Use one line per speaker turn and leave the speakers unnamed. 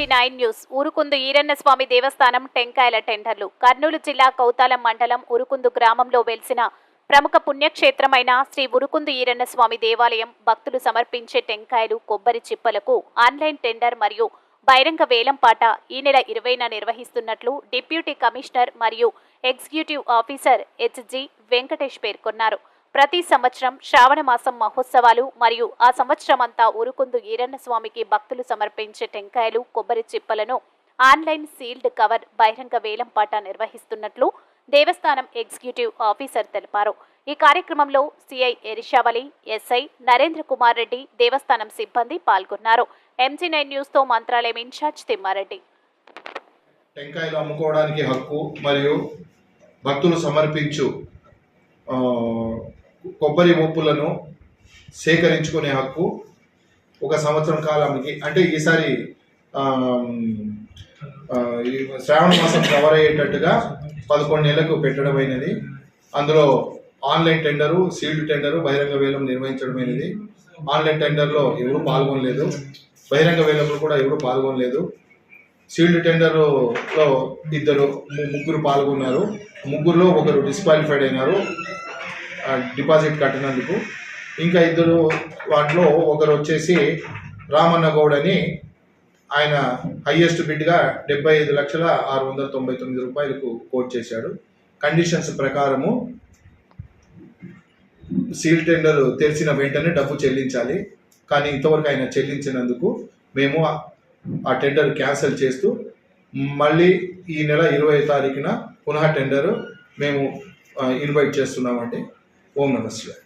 MG9 news. ఊరుకుందు Eeranna స్వామి దేవస్థానం టెంకాయల టెండర్లు. కర్నూలు జిల్లా కౌతాలం మండలం ఉరుకుందు గ్రామంలో వెలిసిన ప్రముఖ పుణ్యక్షేత్రమైన శ్రీ ఉరుకుందు ఈరన్న స్వామి దేవాలయం భక్తులు సమర్పించే టెంకాయలు, కొబ్బరి చిప్పలకు ఆన్లైన్ టెండర్ మరియు బహిరంగ వేలంపాట ఈ నెల 20న నిర్వహిస్తున్నట్లు డిప్యూటీ కమిషనర్ మరియు ఎగ్జిక్యూటివ్ ఆఫీసర్ హెచ్జి వెంకటేష్ పేర్కొన్నారు. ప్రతి సంవత్సరం శ్రావణ మాసం మహోత్సవాలు మరియు ఆ సంవత్సరమంతా ఉరుకుందు ఈరన్న స్వామికి భక్తులు సమర్పించే టెంకాయలు, కొబ్బరి చిప్పలను ఆన్లైన్ సీల్డ్ కవర్ బహిరంగ వేలంపాట నిర్వహిస్తున్నట్లు దేవస్థానం ఎగ్జిక్యూటివ్ ఆఫీసర్ తెలిపారు. ఈ కార్యక్రమంలో సిఐ ఎరిషావలి, ఎస్ఐ నరేంద్ర కుమార్ రెడ్డి, దేవస్థానం సిబ్బంది పాల్గొన్నారు. MG9 న్యూస్ తో మంత్రాలయం ఇన్ఛార్జ్ తిమ్మారెడ్డి.
టెంకాయలు అమ్ముకోవడానికి హక్కు మరియు భక్తులు సమర్పించు కొబ్బరి మొప్పులను సేకరించుకునే హక్కు ఒక సంవత్సరం కాలానికి, అంటే ఈసారి శ్రావణ మాసం కవర్ అయ్యేటట్టుగా 11 నెలలకు పెట్టడం అయినది. అందులో ఆన్లైన్ టెండరు, సీల్డ్ టెండరు, బహిరంగ వేలం నిర్వహించడమైనది. ఆన్లైన్ టెండర్లో ఎవరు పాల్గొనలేదు, బహిరంగ వేలంలో కూడా ఎవరు పాల్గొనలేదు. సీల్డ్ టెండర్లో ముగ్గురు పాల్గొన్నారు. ముగ్గురులో ఒకరు డిస్క్వాలిఫైడ్ అయినారు డిపాజిట్ కట్టినందుకు. ఇంకా ఇద్దరు వాటిలో ఒకరు వచ్చేసి రామన్న గౌడ్ అని, ఆయన హైయెస్ట్ బిడ్గా 75,699,000 రూపాయలకు కోట్ చేశాడు. కండిషన్స్ ప్రకారము సీల్ టెండర్ తెరిచిన వెంటనే డబ్బు చెల్లించాలి. కానీ ఇంతవరకు ఆయన చెల్లించినందుకు మేము ఆ టెండర్ క్యాన్సిల్ చేస్తూ మళ్ళీ ఈ నెల 20వ తారీఖున పునః టెండర్ మేము ఇన్వైట్ చేస్తున్నామండి. ఓం నమః శివాయ.